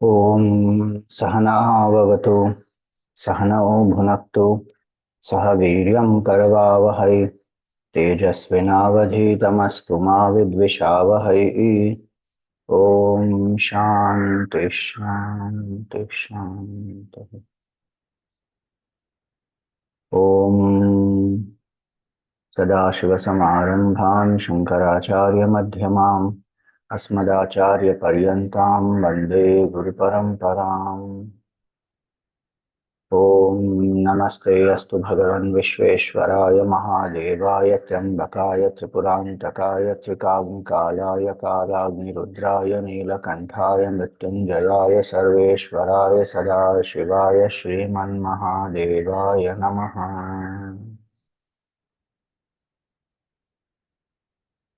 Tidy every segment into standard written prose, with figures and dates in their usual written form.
ॐ सहना भवतु सहनौ भुनक्तु सह वीर्यं करवावहै तेजस्विनावधीतमस्तु मा विद्विषावहै। ॐ शान्ति शान्ति शान्तिः। ॐ सदाशिवसमारम्भां शङ्कराचार्यमध्यमाम् अस्मदाचार्यपर्यन्तां वन्दे गुरुपरम्पराम्। ॐ नमस्ते अस्तु भगवन् विश्वेश्वराय महादेवाय त्र्यम्बकाय त्रिपुरान्तकाय त्रिकाग्निकालाय कालाग्निरुद्राय नीलकण्ठाय मृत्युञ्जयाय सर्वेश्वराय सदाशिवाय श्रीमन्महादेवाय नमः।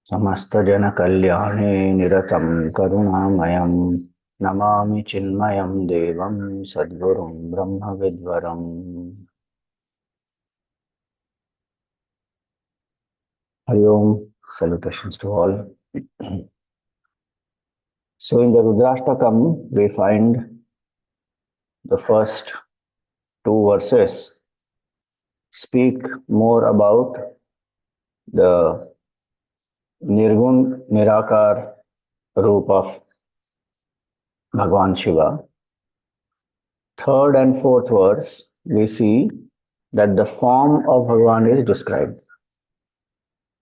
समस्तजनकल्याणे निरतं करुणामयं नमामि चिन्मयं देवं सद्गुरुं ब्रह्मविद्वरम्। Hari Om, salutations to all. So in the Rudrashtakam, we find the first two verses speak more about the Nirgun Nirakar Roop of Bhagwan Shiva. Third and fourth verse, we see that the form of Bhagwan is described.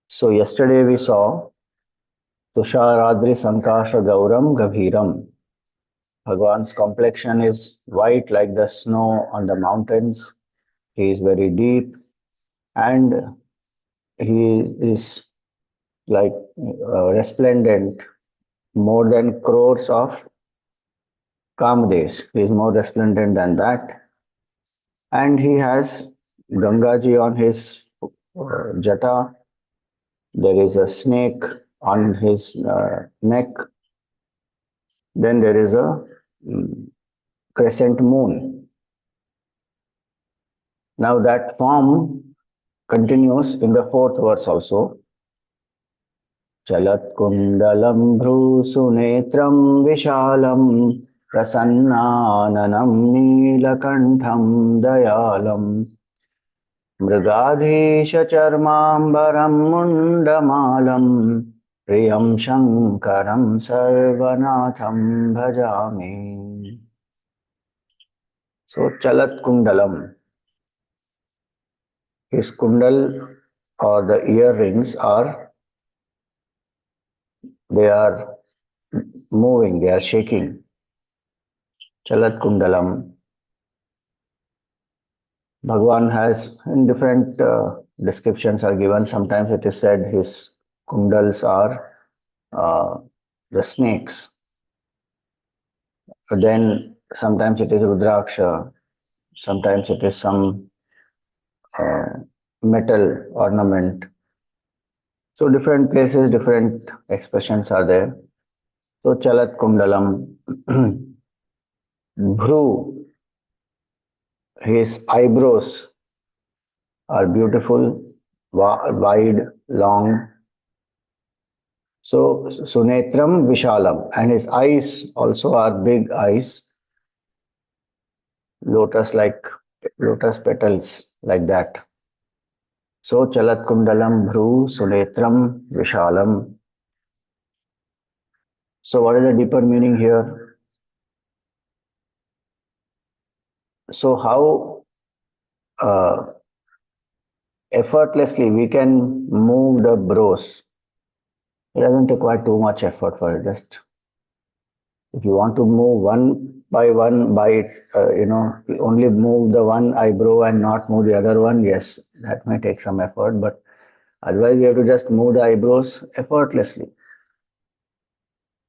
So yesterday we saw Tusharadri Sankasha Gauram Gabhiram. Bhagwan's complexion is white like the snow on the mountains. He is very deep and he is like resplendent more than crores of Kamades. He is more resplendent than that. And he has Gangaji on his jata. There is a snake on his neck. Then there is a crescent moon. Now that form continues in the fourth verse also. Chalat kundalam bhrusunetram vishalam prasannananam neelakantham dayalam mrigadhisha charmambaram mundamalam priyam shankaram sarvanatham bhajami. So Chalat kundalam, his kundal or the earrings they are moving, they are shaking. Chalat kundalam. Bhagwan has, in different descriptions are given. Sometimes it is said his kundals are the snakes. Then sometimes it is Rudraksha. Sometimes it is some metal ornament. So different places, different expressions are there. So Chalat kundalam. Bhru, his eyebrows are beautiful, wide, long. So Sunetram Vishalam, and his eyes also are big eyes, lotus petals like that. So Chalat Kundalam Bhru Sunetram Vishalam. So what is the deeper meaning here? So how effortlessly we can move the brows. It doesn't require too much effort for it. Just if you want to move one by its, only move the one eyebrow and not move the other one, yes, that may take some effort, but otherwise you have to just move the eyebrows effortlessly.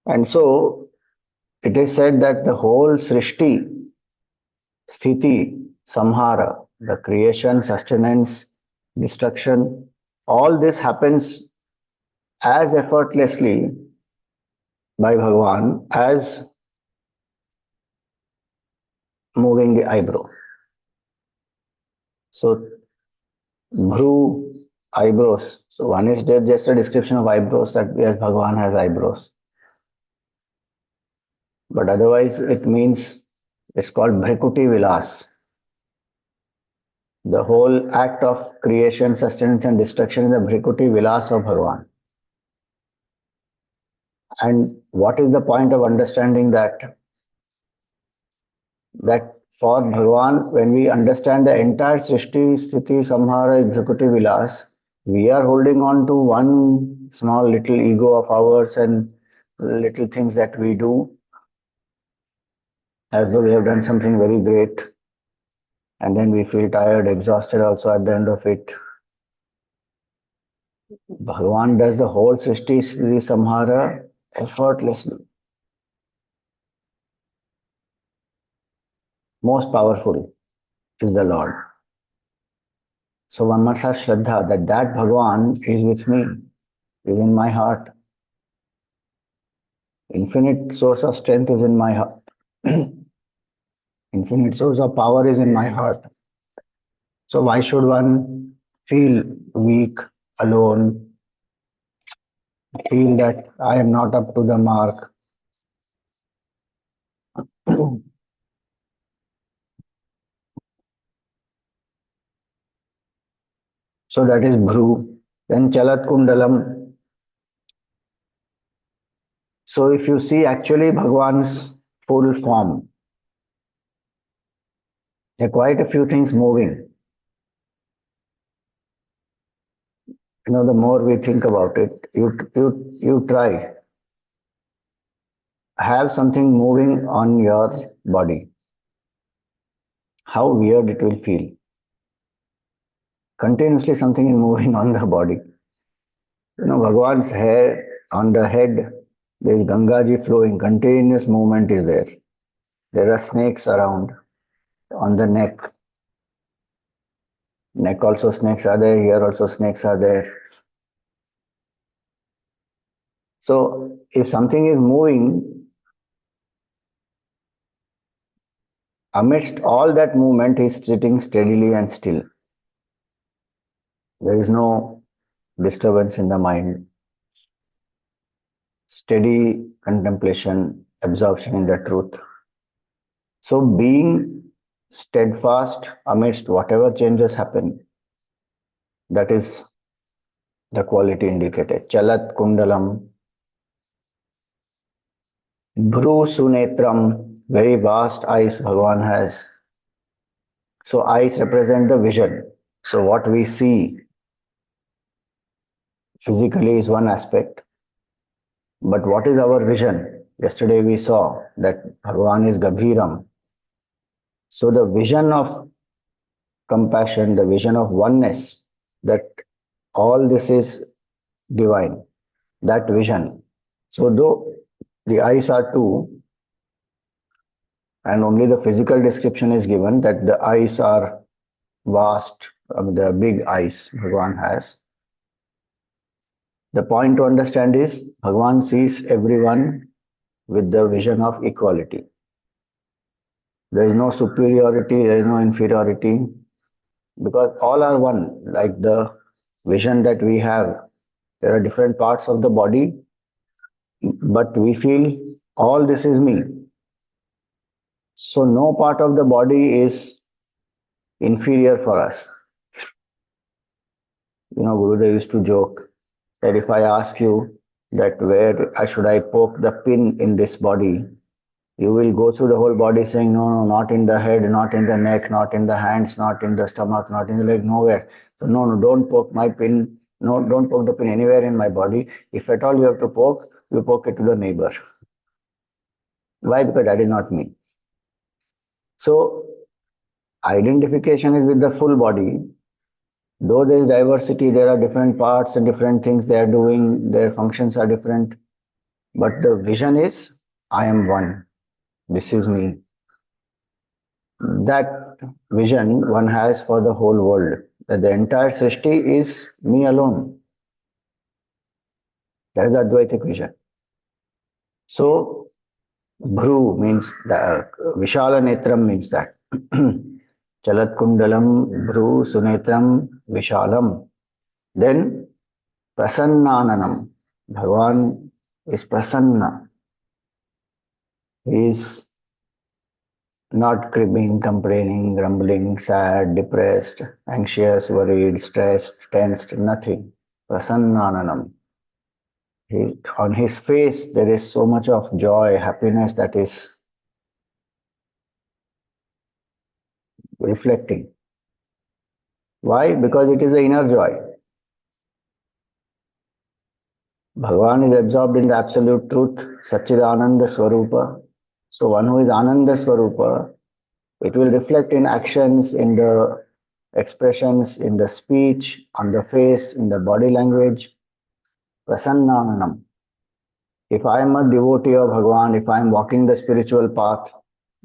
And so it is said that the whole Srishti, Sthiti, Samhara, the creation, sustenance, destruction, all this happens as effortlessly by Bhagwan as moving the eyebrow. So, Bhru, eyebrows. So, one is just a description of eyebrows, that yes, Bhagwan has eyebrows. but otherwise it means it's called Bhrikuti Vilas. The whole act of creation, sustenance, and destruction is the Bhrikuti Vilas of Bhagavan. And what is the point of understanding that? That for Bhagavan, when we understand the entire Srishti, Sthiti, Samhara, Bhrikuti Vilas, we are holding on to one small little ego of ours and little things that we do as though we have done something very great. And then we feel tired, exhausted also at the end of it. Bhagavan does the whole Srishti, Sthiti, Samhara effortlessly. Most powerful is the Lord. So one must have Shraddha that Bhagavan is with me, is in my heart. Infinite source of strength is in my heart. Infinite source of power is in my heart. So why should one feel weak, alone, feel that I am not up to the mark? So that is Bhru. Then Chalat Kundalam. So if you see actually Bhagwan's full form, there are quite a few things moving. You know, the more we think about it, you try. Have something moving on your body. How weird it will feel. Continuously something is moving on the body. You know, Bhagwan's hair on the head, there is Gangaji flowing, continuous movement is there. There are snakes around on the neck. Neck also snakes are there, here also snakes are there. So if something is moving, amidst all that movement, he is sitting steadily and still. There is no disturbance in the mind. Steady contemplation, absorption in the truth. So being steadfast amidst whatever changes happen, that is the quality indicated. Chalat Kundalam, Bhru Sunetram, very vast eyes Bhagavan has. So eyes represent the vision. So what we see physically is one aspect. But what is our vision? Yesterday we saw that Bhagavan is Gabhiram. So the vision of compassion, the vision of oneness, that all this is divine, that vision. So though the eyes are two, and only the physical description is given that the eyes are vast, the big eyes Bhagavan has. The point to understand is Bhagavan sees everyone with the vision of equality. There is no superiority, there is no inferiority, because all are one. Like the vision that we have, there are different parts of the body, but we feel all this is me. So no part of the body is inferior for us. You know, Gurudev used to joke that if I ask you that where should I poke the pin in this body, you will go through the whole body saying, no, no, not in the head, not in the neck, not in the hands, not in the stomach, not in the leg, nowhere. So no, no, don't poke my pin. No, don't poke the pin anywhere in my body. If at all you have to poke, you poke it to the neighbor. Why? Because that is not me. So identification is with the full body. Though there is diversity, there are different parts and different things they are doing, their functions are different. But the vision is, I am one. This is me. That vision one has for the whole world. That the entire Srishti is me alone. That is the Advaitic vision. So, Bhru means that, Vishala Netram means that. Chalat Kundalam, Bhru, Sunetram, Vishalam. Then Prasannananam. Bhagavan is Prasanna. He is not cribbing, complaining, grumbling, sad, depressed, anxious, worried, stressed, tensed, nothing. Prasannananam. On his face, there is so much of joy, happiness that is reflecting. Why? Because it is the inner joy. Bhagavan is absorbed in the absolute truth, Satchidananda Swarupa. So one who is Ananda Swarupa, it will reflect in actions, in the expressions, in the speech, on the face, in the body language. Prasannanam. If I am a devotee of Bhagavan, if I am walking the spiritual path,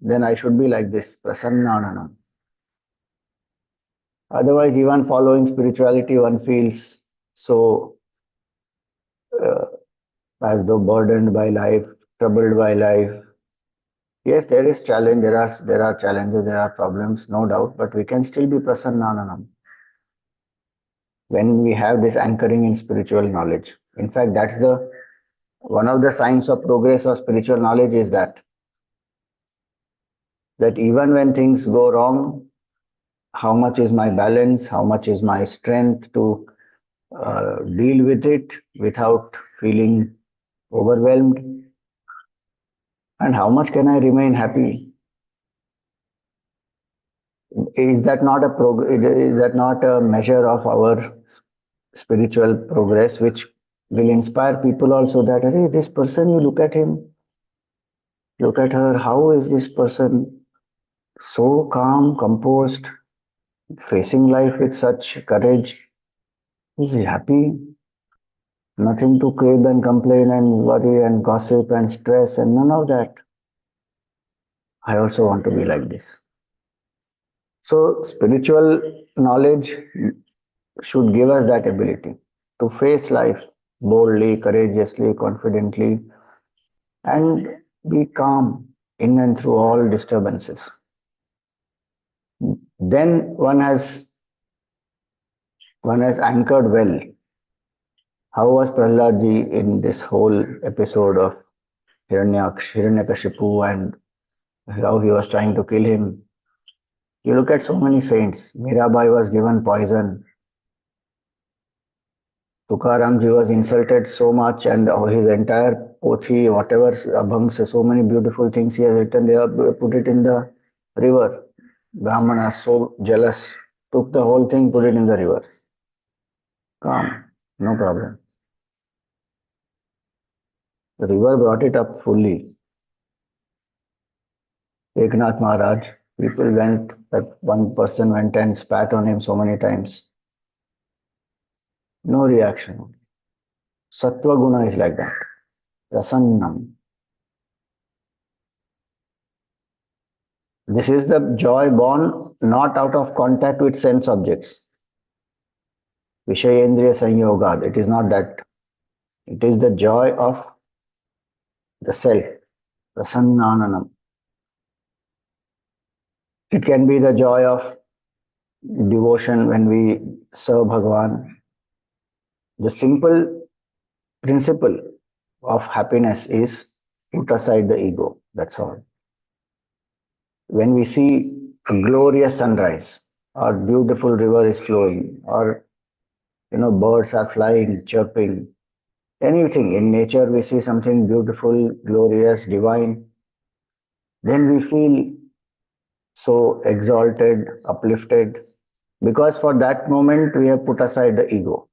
then I should be like this, Prasannanam. Otherwise, even following spirituality, one feels so uh, as though burdened by life, troubled by life. Yes, there is challenge, there are challenges, there are problems, no doubt, but we can still be Prasannanam when we have this anchoring in spiritual knowledge. In fact, that's the one of the signs of progress of spiritual knowledge is that even when things go wrong, how much is my balance, how much is my strength to deal with it without feeling overwhelmed, and how much can I remain happy? Is that not is that not a measure of our spiritual progress, which will inspire people also that, hey, this person, you look at him, look at her, how is this person so calm, composed, facing life with such courage? He's happy, nothing to crib and complain and worry and gossip and stress and none of that. I also want to be like this. So, spiritual knowledge should give us that ability to face life boldly, courageously, confidently, and be calm in and through all disturbances. Then one has anchored well. How was Prahlad in this whole episode of Hiranyakashipu and how he was trying to kill him? You look at so many saints. Mirabai was given poison. Tukaramji was insulted so much, and his entire pothi, whatever abhangs, so many beautiful things he has written, they have put it in the river. Brahmana, so jealous, took the whole thing, put it in the river. Calm, no problem. The river brought it up fully. Eknath Maharaj, people went, that one person went and spat on him so many times. No reaction. Sattva guna is like that. Rasannam. This is the joy born not out of contact with sense objects. Vishayendriya Sanyogad. It is not that. It is the joy of the self. Rasannananam. It can be the joy of devotion when we serve Bhagavan. The simple principle of happiness is put aside the ego. That's all. When we see a glorious sunrise, or beautiful river is flowing, or birds are flying, chirping, anything in nature, we see something beautiful, glorious, divine, then we feel so exalted, uplifted, because for that moment we have put aside the ego.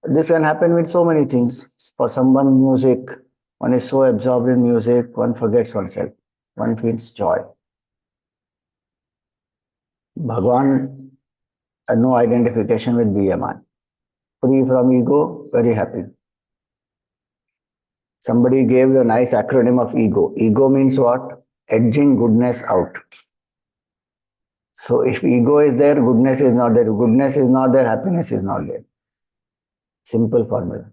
This can happen with so many things. For someone, music, one is so absorbed in music, one forgets oneself, one feels joy. Bhagwan had no identification with BMI. Free from ego, very happy. Somebody gave the nice acronym of ego. Ego means what? Edging goodness out. So if ego is there, goodness is not there. Goodness is not there, happiness is not there. Simple formula.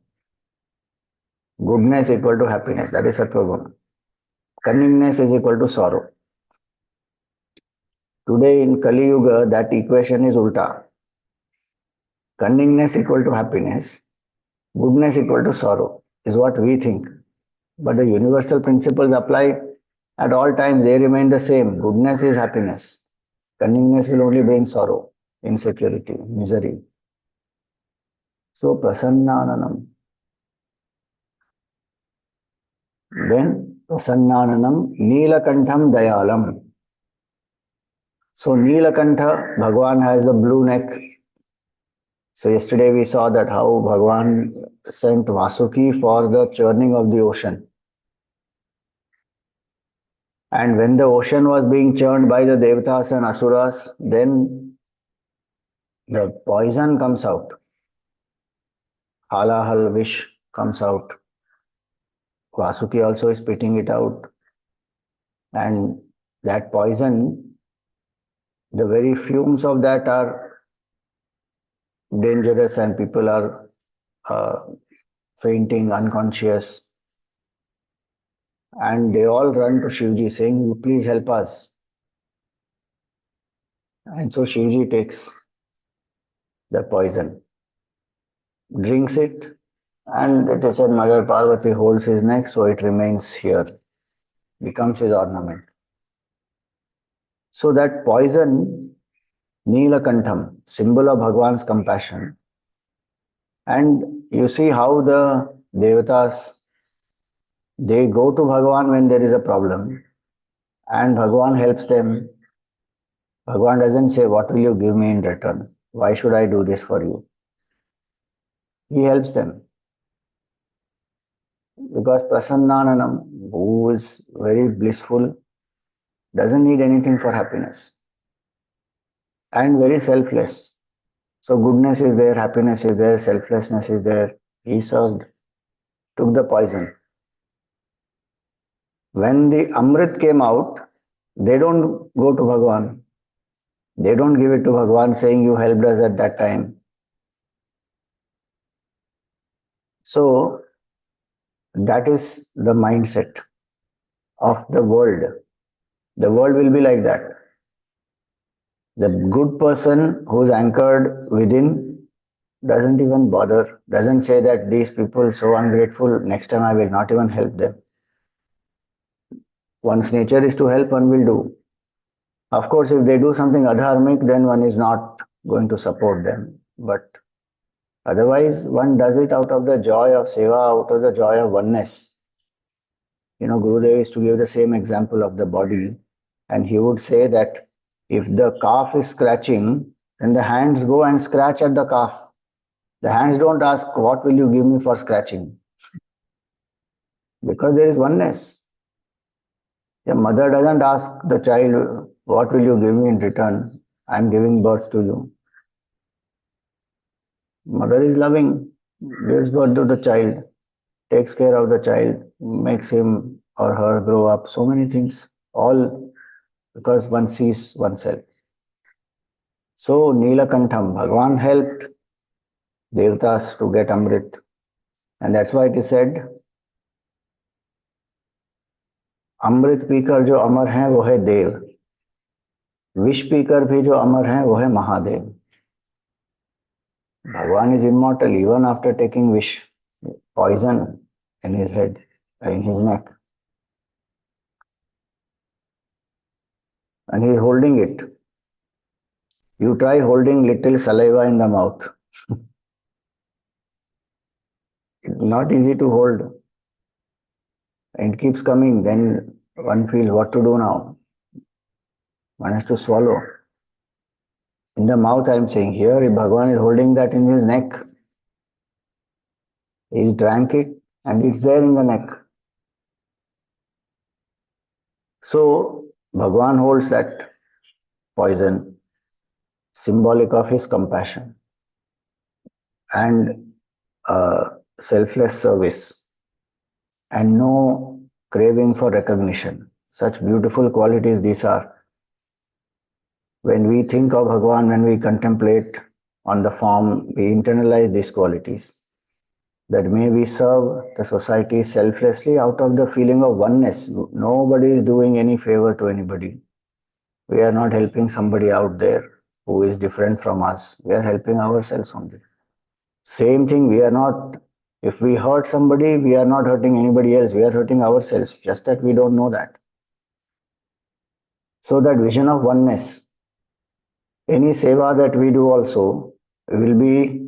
Goodness equal to happiness. That is Sattva Guna. Cunningness is equal to sorrow. Today in Kali Yuga, that equation is ulta. Cunningness equal to happiness. Goodness equal to sorrow is what we think. But the universal principles apply at all times, they remain the same. Goodness is happiness. Cunningness will only bring sorrow, insecurity, misery. So prasannananam. Then prasannananam neelakantham dayalam. So Neelakantha, Bhagwan has the blue neck. So yesterday we saw that how Bhagwan sent Vasuki for the churning of the ocean. And when the ocean was being churned by the Devatas and Asuras, then the poison comes out. Halahal vish comes out. Vasuki also is spitting it out. And that poison, the very fumes of that are dangerous and people are uh, fainting, unconscious. And they all run to Shivji saying, please help us. And so Shivji takes the poison, drinks it, and it is said Mother Parvati holds his neck, so it remains here, becomes his ornament. So that poison, Neelakantham, symbol of Bhagwan's compassion. And you see how the Devatas, they go to Bhagwan when there is a problem, and Bhagwan helps them. Bhagwan doesn't say, what will you give me in return? Why should I do this for you? He helps them. Because Prasannananam, who is very blissful, doesn't need anything for happiness and very selfless. So goodness is there, happiness is there, selflessness is there. He served, took the poison. When the Amrit came out, they don't go to Bhagwan. They don't give it to Bhagwan saying, you helped us at that time. So that is the mindset of the world. The world will be like that. The good person who is anchored within doesn't even bother, doesn't say that these people so ungrateful, next time I will not even help them. One's nature is to help, one will do. Of course, if they do something adharmic, then one is not going to support them. But otherwise, one does it out of the joy of seva, out of the joy of oneness. You know, Gurudev used to give the same example of the body, and he would say that if the calf is scratching, then the hands go and scratch at the calf. The hands don't ask, what will you give me for scratching? Because there is oneness. The mother doesn't ask the child, what will you give me in return? I am giving birth to you. Mother is loving, gives birth to the child, takes care of the child, makes him or her grow up, so many things, all because one sees oneself. So Neelakantham, Bhagwan helped Devatas to get Amrit. And that's why it is said, अमृत पीकर जो अमर हैं वो है देव, विष पीकर भी जो अमर हैं वो है Mahadev. Bhagwan is immortal even after taking vish, poison in his head, in his neck. And he is holding it. You try holding little saliva in the mouth. It's not easy to hold. It keeps coming, then one feels what to do now. One has to swallow. In the mouth, I am saying here, if Bhagwan is holding that in his neck, he drank it and it's there in the neck. So, Bhagwan holds that poison, symbolic of his compassion and selfless service and no craving for recognition. Such beautiful qualities these are. When we think of Bhagwan, when we contemplate on the form, we internalize these qualities. That may we serve the society selflessly out of the feeling of oneness. Nobody is doing any favor to anybody. We are not helping somebody out there who is different from us. We are helping ourselves only. Same thing, we are not If we hurt somebody, we are not hurting anybody else, we are hurting ourselves, just that we don't know that. So that vision of oneness, any seva that we do also will be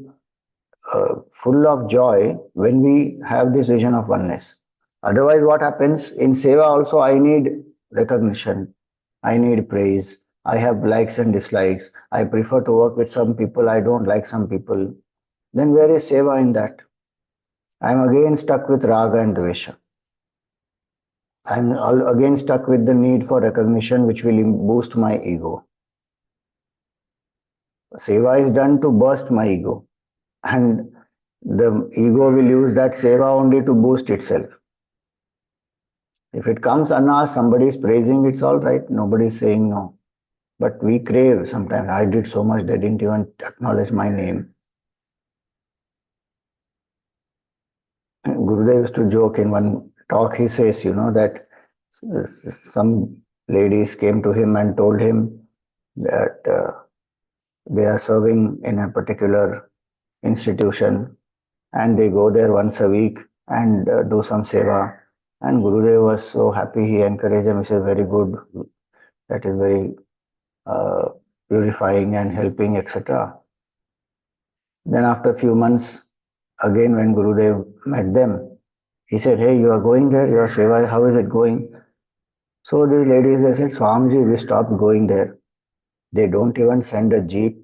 full of joy when we have this vision of oneness. Otherwise, what happens in seva also, I need recognition, I need praise, I have likes and dislikes, I prefer to work with some people, I don't like some people. Then where is seva in that? I am again stuck with raga and dvesha. I am again stuck with the need for recognition, which will boost my ego. Seva is done to burst my ego, and the ego will use that seva only to boost itself. If it comes unasked, somebody is praising, it's all right, nobody is saying no. But we crave sometimes. I did so much, they didn't even acknowledge my name. Gurudev used to joke in one talk, he says, that some ladies came to him and told him that they are serving in a particular institution and they go there once a week and do some seva. And Gurudev was so happy, he encouraged him, he said, very good, that is very uh, purifying and helping, etc. Then after a few months, again when Gurudev met them, he said, hey, you are going there, your seva, how is it going? So these ladies, they said, Swamiji, we stopped going there. They don't even send a jeep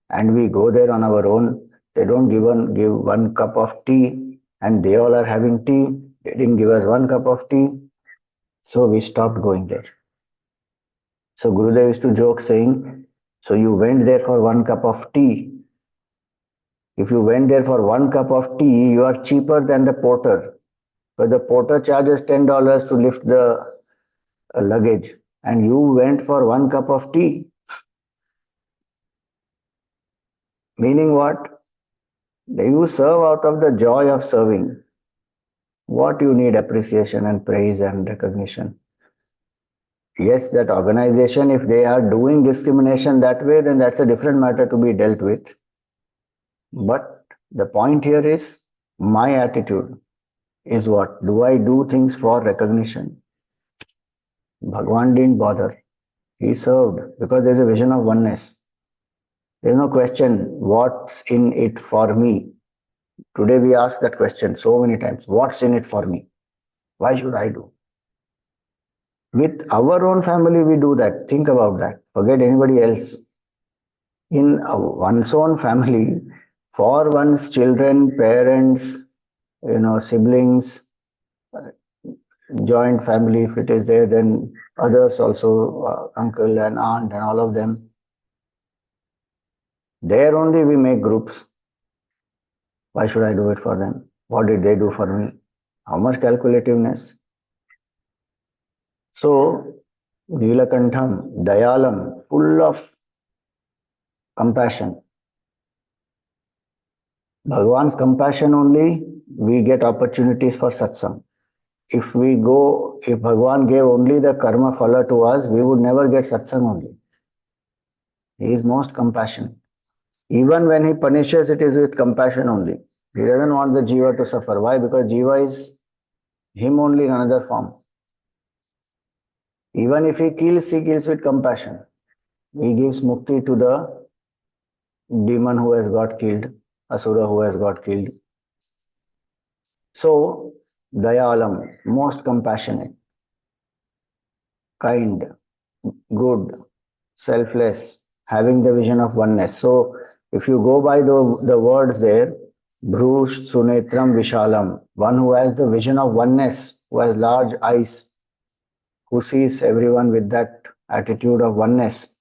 and we go there on our own. They don't even give one cup of tea and they all are having tea. They didn't give us one cup of tea. So we stopped going there. So Gurudev used to joke saying, so you went there for one cup of tea. If you went there for one cup of tea, you are cheaper than the porter. But the porter charges $10 to lift the luggage and you went for one cup of tea. Meaning what? You serve out of the joy of serving. What you need appreciation and praise and recognition. Yes, that organization, if they are doing discrimination that way, then that's a different matter to be dealt with. But the point here is my attitude is what? Do I do things for recognition? Bhagwan didn't bother. He served because there's a vision of oneness. There's no question, what's in it for me? Today we ask that question so many times. What's in it for me? Why should I do? With our own family, we do that. Think about that. Forget anybody else. In one's own family, for one's children, parents, siblings, joint family, if it is there, then others also, uncle and aunt and all of them. There only we make groups. Why should I do it for them? What did they do for me? How much calculativeness? So, Neelakantham, Dayalam, full of compassion. Bhagwan's compassion only, we get opportunities for satsang. If Bhagwan gave only the karma phala to us, we would never get satsang only. He is most compassionate. Even when he punishes, it is with compassion only. He doesn't want the jiva to suffer. Why? Because jiva is him only in another form. Even if he kills with compassion. He gives mukti to the demon who has got killed, asura who has got killed. So, Dayalam, most compassionate, kind, good, selfless, having the vision of oneness. So, if you go by the words there, Bhrush Sunetram Vishalam, one who has the vision of oneness, who has large eyes, who sees everyone with that attitude of oneness,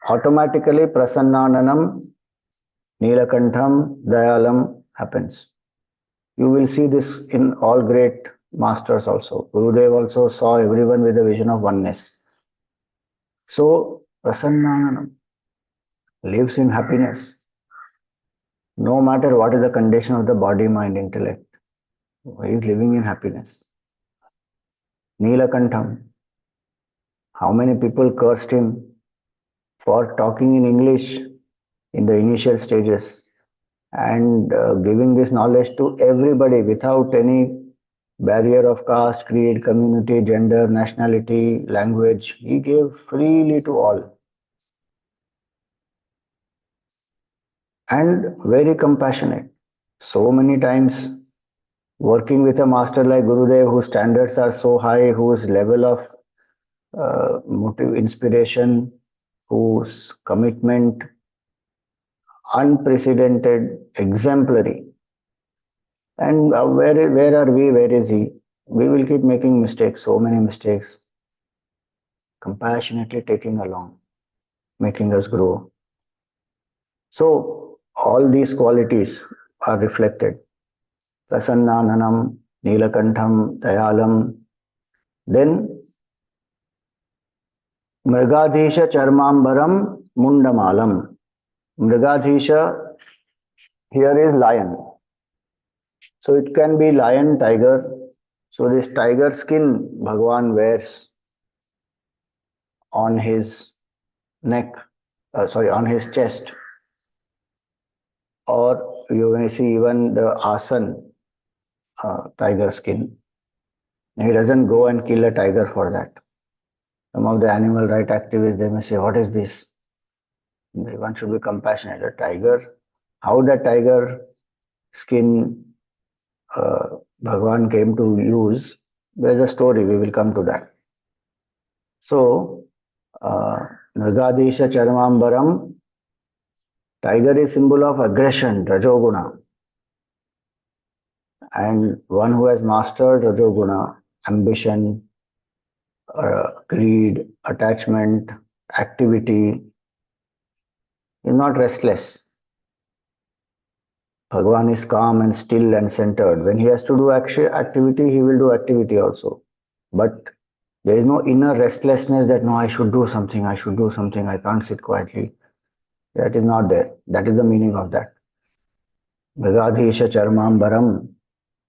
automatically Prasannananam, Neelakantham, Dayalam happens. You will see this in all great masters also. Gurudev also saw everyone with a vision of oneness. So, Prasannananam lives in happiness. No matter what is the condition of the body, mind, intellect, he is living in happiness. Neelakantham, how many people cursed him for talking in English in the initial stages? and giving this knowledge to everybody without any barrier of caste, creed, community, gender, nationality, language. He gave freely to all and very compassionate. So many times working with a master like Gurudev, whose standards are so high, whose level of motive, inspiration, whose commitment unprecedented, exemplary. And where are we? Where is he? We will keep making mistakes, so many mistakes, compassionately taking along, making us grow. So all these qualities are reflected. Prasannananam, Neelakantham, Dayalam. Then Mrigadhisha Charmambaram Mundamalam. Mrigadhisha here is lion. So it can be lion, tiger. So this tiger skin Bhagwan wears on his neck, on his chest. Or you may see even the asan, tiger skin. He doesn't go and kill a tiger for that. Some of the animal right activists, they may say, what is this? One should be compassionate. A tiger, how the tiger skin Bhagwan came to use, there's a story, we will come to that. So, Nrigadisha Charmambaram, tiger is symbol of aggression, Rajoguna. And one who has mastered Rajoguna, ambition, greed, attachment, activity, is not restless. Bhagwan is calm and still and centered. When he has to do activity, he will do activity also. But there is no inner restlessness that no, I should do something, I can't sit quietly. That is not there. That is the meaning of that. Mrigadhisha Charmambaram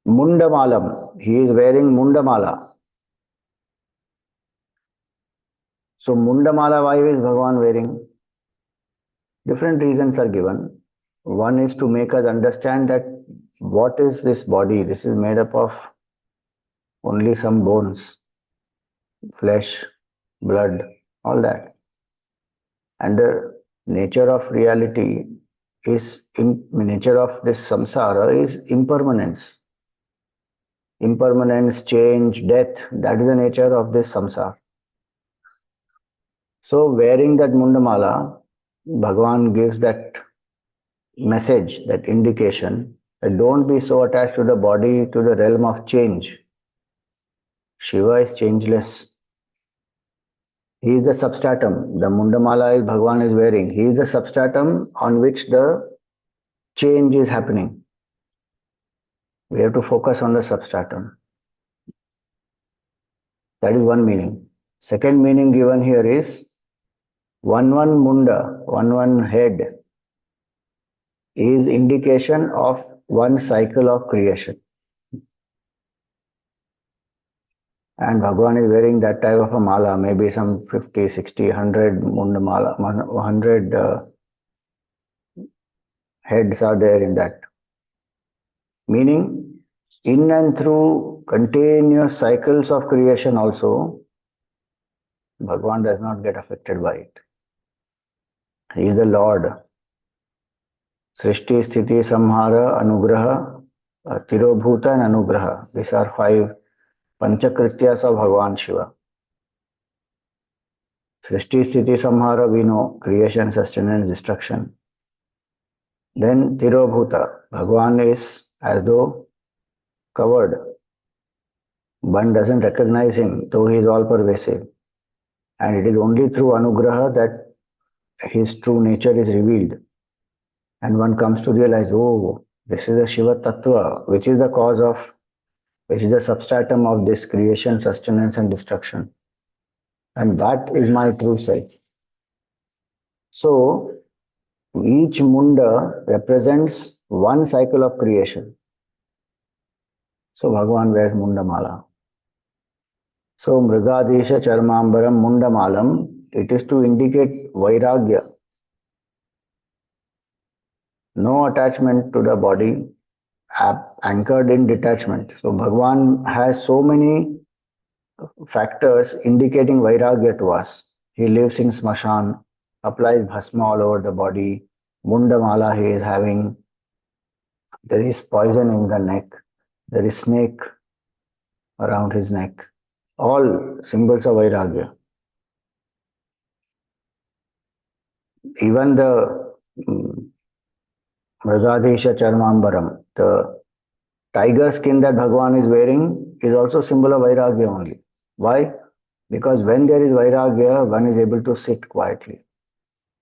Mundamalam. He is wearing Mundamala. So Mundamala, why is Bhagwan wearing? Different reasons are given. One is to make us understand that what is this body? This is made up of only some bones, flesh, blood, all that. And the nature of reality is, nature of this samsara is impermanence. Impermanence, change, death, that is the nature of this samsara. So wearing that Mundamala, Bhagwan gives that message, that indication that don't be so attached to the body, to the realm of change. Shiva is changeless. He is the substratum. The Mundamala is Bhagwan is wearing. He is the substratum on which the change is happening. We have to focus on the substratum. That is one meaning. Second meaning given here is one munda, one head is indication of one cycle of creation. And Bhagwan is wearing that type of a mala, maybe some 50, 60, 100 munda mala, 100 heads are there in that. Meaning, in and through continuous cycles of creation also, Bhagwan does not get affected by it. He is the Lord. Srishti, Sthiti, Samhara, Anugraha, Tirobhuta and Anugraha. These are 5 Panchakrityas of Bhagwan Shiva. Srishti, Sthiti, Samhara, we know, creation, sustenance, destruction. Then Tirobhuta, Bhagwan is as though covered. One doesn't recognize him, though he is all pervasive. And it is only through Anugraha that his true nature is revealed. And one comes to realize, oh, this is the Shiva Tattva, which is the cause of, which is the substratum of this creation, sustenance and destruction. And that is my true self. So, each munda represents one cycle of creation. So, Bhagwan wears Mundamala. So, Mrigadesha Charmambaram Mundamalam, it is to indicate Vairagya. no attachment to the body, anchored in detachment. So Bhagwan has so many factors indicating Vairagya to us. He lives in Smashan, applies bhasma all over the body, Mundamala he is having, there is poison in the neck, there is snake around his neck. All symbols of Vairagya. Even the Mrigadesha Charmambaram, the tiger skin that Bhagwan is wearing is also symbol of Vairagya only. Why? Because when there is Vairagya, one is able to sit quietly.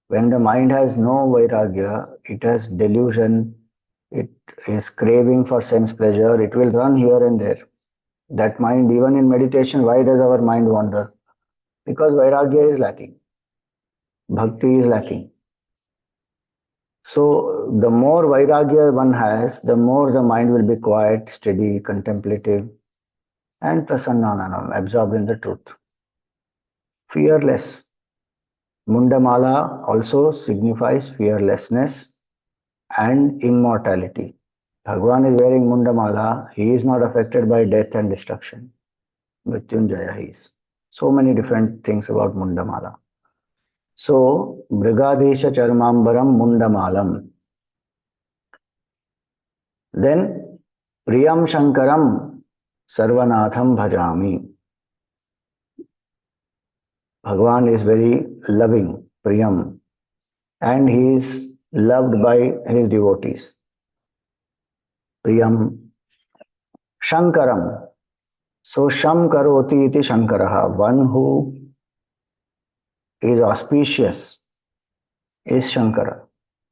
When the mind has no Vairagya, it has delusion, it is craving for sense pleasure, it will run here and there. That mind, even in meditation, why does our mind wander? Because Vairagya is lacking, Bhakti is lacking. So, the more Vairagya one has, the more the mind will be quiet, steady, contemplative, and prasannananam, absorbed in the truth. Fearless. Mundamala also signifies fearlessness and immortality. Bhagwan is wearing Mundamala, he is not affected by death and destruction. Mrityunjaya he is. So many different things about Mundamala. So, Mrigadesha Charmambaram Mundamalam. Then, Priyam Shankaram Sarvanatham Bhajami. Bhagwan is very loving, Priyam, and he is loved by his devotees. Priyam Shankaram. So Sham Karoti iti Shankaraha. One who is auspicious is Shankara.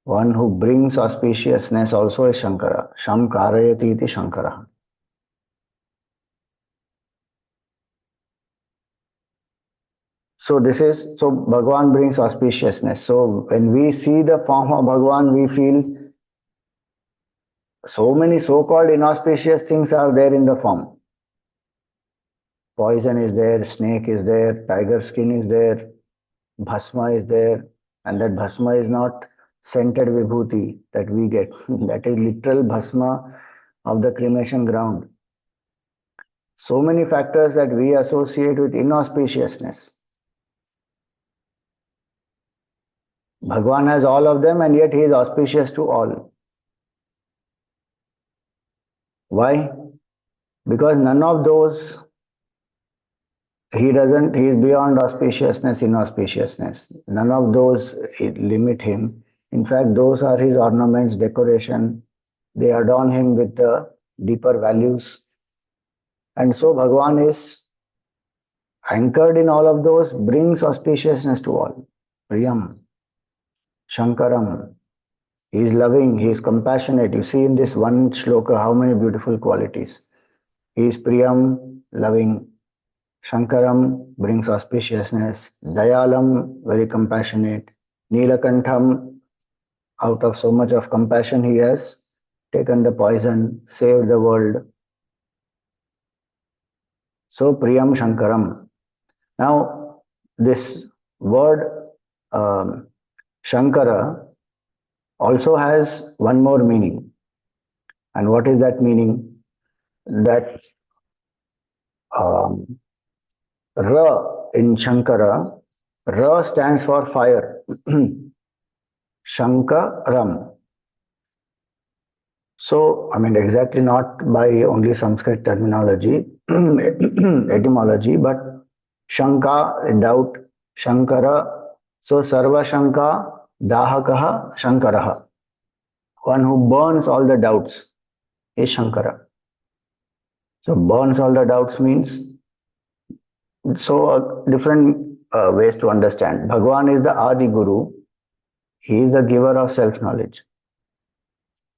One who brings auspiciousness also is Shankara. Sham Karayati iti Shankaraha. So Bhagwan brings auspiciousness. So when we see the form of Bhagwan, we feel so many so-called inauspicious things are there in the form. Poison is there, snake is there, tiger skin is there, bhasma is there, and that bhasma is not scented vibhuti that we get. That is literal bhasma of the cremation ground. So many factors that we associate with inauspiciousness. Bhagwan has all of them and yet he is auspicious to all. Why? Because none of those he is beyond auspiciousness, inauspiciousness. None of those limit him. In fact, those are his ornaments, decoration. They adorn him with the deeper values. And so Bhagwan is anchored in all of those, brings auspiciousness to all. Priyam, Shankaram. He is loving, he is compassionate. You see in this one shloka how many beautiful qualities. He is Priyam, loving. Shankaram brings auspiciousness. Dayalam, very compassionate. Neelakantham, out of so much of compassion, he has taken the poison, saved the world. So, Priyam Shankaram. Now, this word Shankara also has one more meaning. And what is that meaning? That Ra in Shankara, Ra stands for fire. Shankaram. So, I mean, exactly not by only Sanskrit terminology, etymology, but Shanka, doubt, Shankara. So, Sarva Shanka, Dahakaha, Shankaraha. One who burns all the doubts is Shankara. So, burns all the doubts means, different ways to understand. Bhagwan is the Adi Guru. He is the giver of self-knowledge.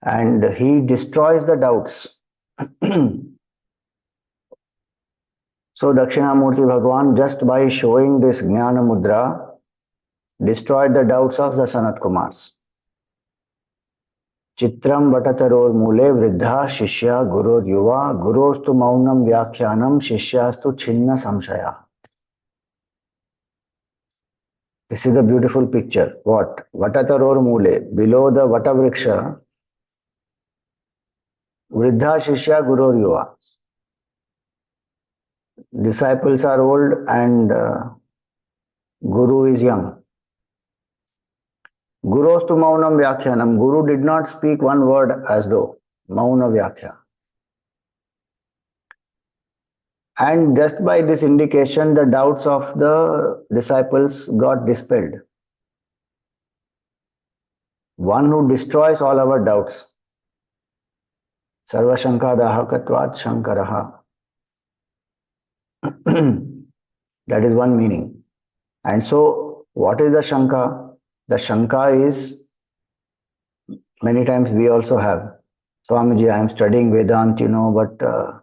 And he destroys the doubts. So Dakshinamurti Bhagwan, just by showing this Jnana Mudra, destroyed the doubts of the Sanat Kumars. Chitram Vatataror Mule Vriddha Shishya Gurur Yuva Gurostu Maunam Vyakhyanam Shishyastu Chinna Samshaya. This is a beautiful picture. What? Vatataror Mule, below the Vatavriksha, Vriddha Shishya Guru Yuva. Disciples are old and Guru is young. Gurostu Maunam Vyakhyanam. Guru did not speak one word as though. Mauna Vyakhya. And just by this indication, the doubts of the disciples got dispelled. One who destroys all our doubts. Sarva Shankadahakatvat Shankaraha. That is one meaning. And so, what is the Shanka? The Shanka is, many times we also have, Swamiji, I am studying Vedant, but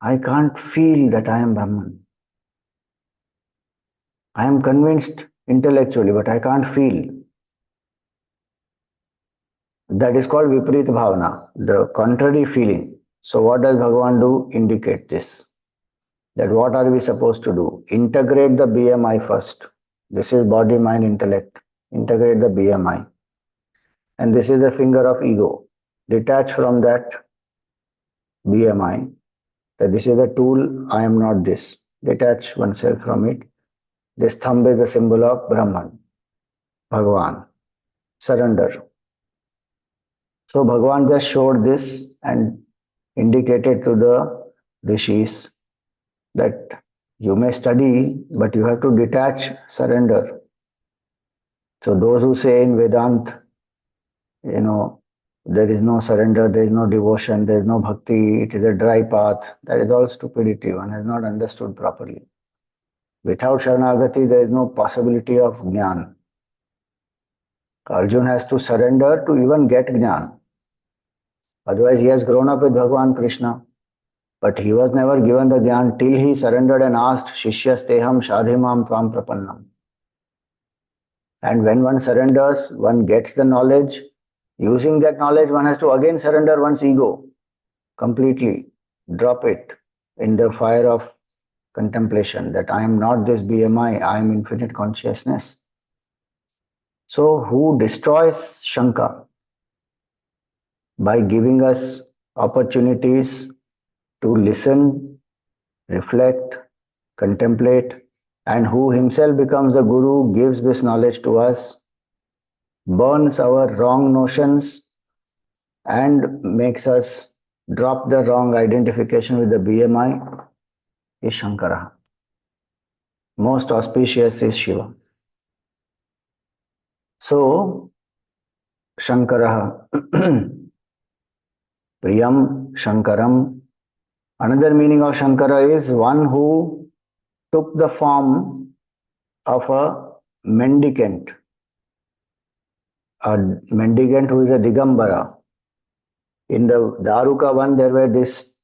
I can't feel that I am Brahman. I am convinced intellectually, but I can't feel. That is called Viparita Bhavana, the contrary feeling. So what does Bhagavan do? Indicate this. That what are we supposed to do? Integrate the BMI first. This is body, mind, intellect. Integrate the BMI. And this is the finger of ego. Detach from that BMI. That this is a tool, I am not this. Detach oneself from it. This thumb is the symbol of Brahman, Bhagavan. Surrender. So Bhagavan just showed this and indicated to the rishis that you may study, but you have to detach, surrender. So those who say in Vedant, there is no surrender, there is no devotion, there is no bhakti, it is a dry path, that is all stupidity. One has not understood properly. Without Sharanagati, there is no possibility of Jnana. Arjun has to surrender to even get Jnana. Otherwise, he has grown up with Bhagavan Krishna. But he was never given the Jnana till he surrendered and asked, Shishyasteham Shadhimam Tvam Prapannam. And when one surrenders, one gets the knowledge. Using that knowledge, one has to again surrender one's ego completely. Drop it in the fire of contemplation that I am not this BMI, I am infinite consciousness. So, who destroys Shanka? By giving us opportunities to listen, reflect, contemplate, and who himself becomes the Guru, gives this knowledge to us, burns our wrong notions, and makes us drop the wrong identification with the BMI, is Shankara. Most auspicious is Shiva. So, Shankara, Priyam, Shankaram. Another meaning of Shankara is one who took the form of a mendicant. A mendicant who is a Digambara. In the Daruka one, there were these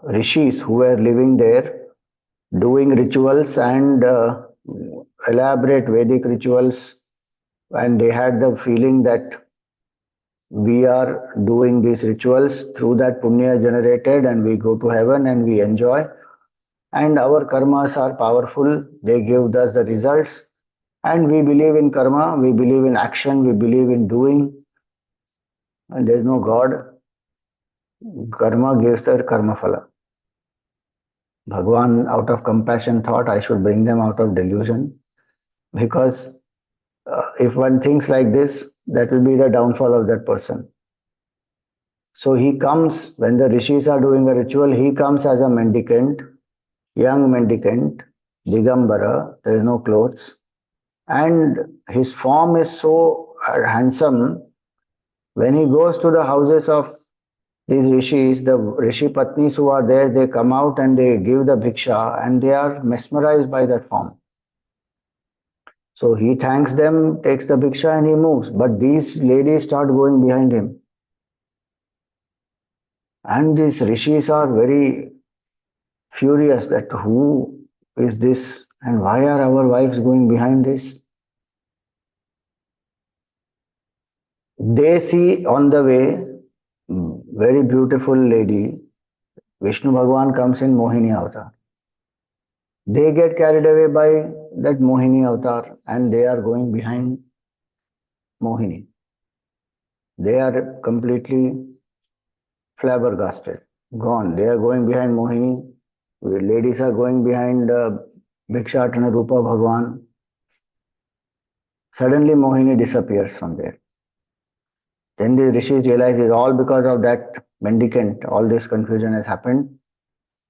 rishis who were living there, doing rituals and elaborate Vedic rituals, and they had the feeling that we are doing these rituals through that punya generated, and we go to heaven and we enjoy. And our karmas are powerful, they give us the results. And we believe in karma, we believe in action, we believe in doing. And there is no God. Karma gives the karma phala. Bhagwan, out of compassion, thought I should bring them out of delusion. Because if one thinks like this, that will be the downfall of that person. So he comes, when the rishis are doing a ritual, he comes as a mendicant, young mendicant, Digambara, there is no clothes. And his form is so handsome. When he goes to the houses of these rishis, the rishi patnis who are there, they come out and they give the bhiksha and they are mesmerized by that form. So he thanks them, takes the bhiksha and he moves. But these ladies start going behind him. And these rishis are very furious that who is this and why are our wives going behind this? They see on the way, very beautiful lady, Vishnu Bhagwan comes in Mohini avatar. They get carried away by that Mohini avatar and they are going behind Mohini. They are completely flabbergasted, gone. They are going behind Mohini. Ladies are going behind Bhikshatana Rupa Bhagwan. Suddenly Mohini disappears from there. Then the rishis realize it's all because of that mendicant. All this confusion has happened,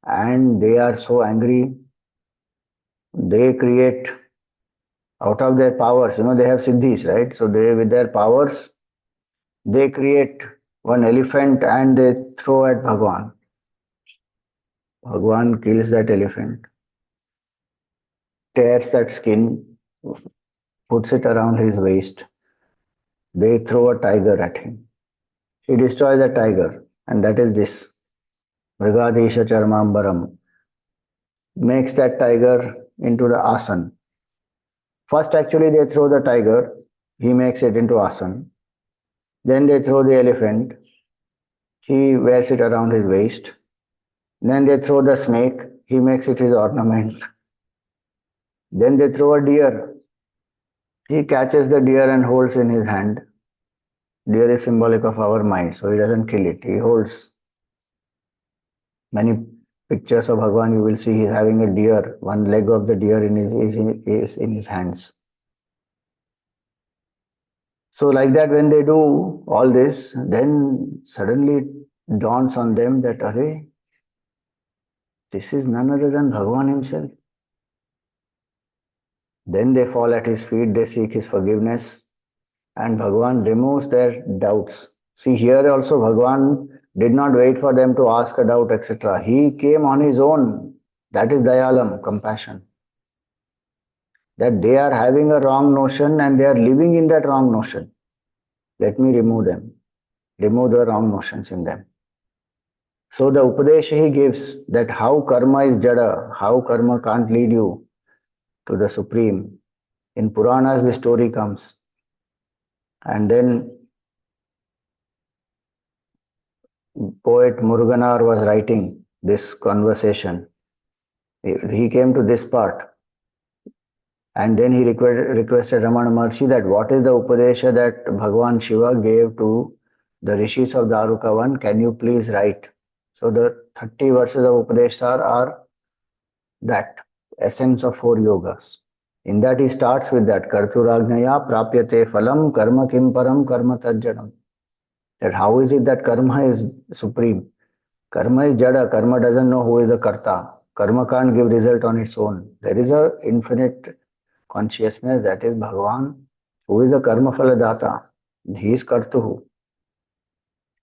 and they are so angry. They create out of their powers. They have siddhis, right? So they, with their powers, they create one elephant and they throw at Bhagwan. Bhagwan kills that elephant, tears that skin, puts it around his waist. They throw a tiger at him. He destroys the tiger, and that is this. Mrigadesha Charmambaram makes that tiger into the asan. First, actually, they throw the tiger, he makes it into asan. Then they throw the elephant, he wears it around his waist. Then they throw the snake, he makes it his ornament. Then they throw a deer, he catches the deer and holds in his hand. Deer is symbolic of our mind, so he doesn't kill it, he holds. Many pictures of Bhagwan, you will see he's having a deer, one leg of the deer is in his hands. So like that, when they do all this, then suddenly it dawns on them that, Arey, this is none other than Bhagwan himself. Then they fall at his feet, they seek his forgiveness, and Bhagwan removes their doubts. See, here also Bhagwan did not wait for them to ask a doubt, etc. He came on his own. That is Dayalam, compassion. That they are having a wrong notion and they are living in that wrong notion. Let me remove them. Remove the wrong notions in them. So the Upadesha he gives that how karma is jada, how karma can't lead you to the Supreme. In Puranas the story comes. And then poet Muruganar was writing this conversation. He came to this part. And then he requested Ramana Maharshi that what is the Upadesha that Bhagwan Shiva gave to the rishis of Darukavan, can you please write? So the 30 verses of Upadesha are that essence of 4 yogas. In that he starts with that Karturajnaya prapyate phalam karma kim param karma tajjanam. That how is it that karma is supreme? Karma is jada, karma doesn't know who is the karta. Karma can't give result on its own. There is a infinite consciousness, that is Bhagavan, who is the karma phala data. He is kartuhu.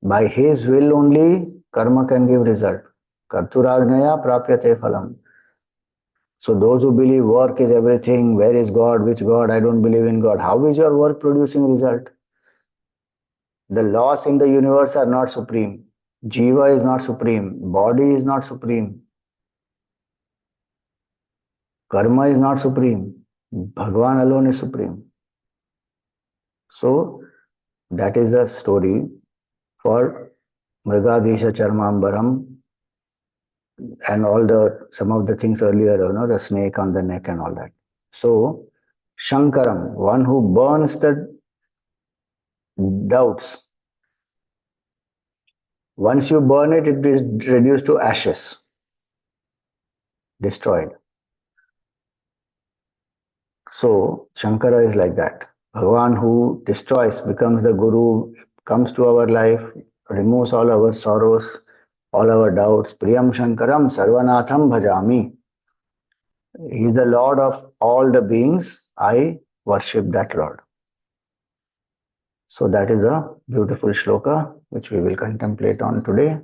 By his will only karma can give result. Karturajnaya prapyate phalam. So those who believe work is everything, where is God, which God, I don't believe in God. How is your work producing result? The laws in the universe are not supreme. Jiva is not supreme. Body is not supreme. Karma is not supreme. Bhagwan alone is supreme. So that is the story for Mrigadesha Charmambaram and all the some of the things earlier, the snake on the neck and all that. So Shankaram, one who burns the doubts. Once you burn it, it is reduced to ashes, destroyed. So Shankara is like that. Bhagavan who destroys, becomes the Guru, comes to our life, removes all our sorrows, all our doubts. Priyam Shankaram Sarvanatham Bhajami. He is the Lord of all the beings. I worship that Lord. So that is a beautiful shloka which we will contemplate on today.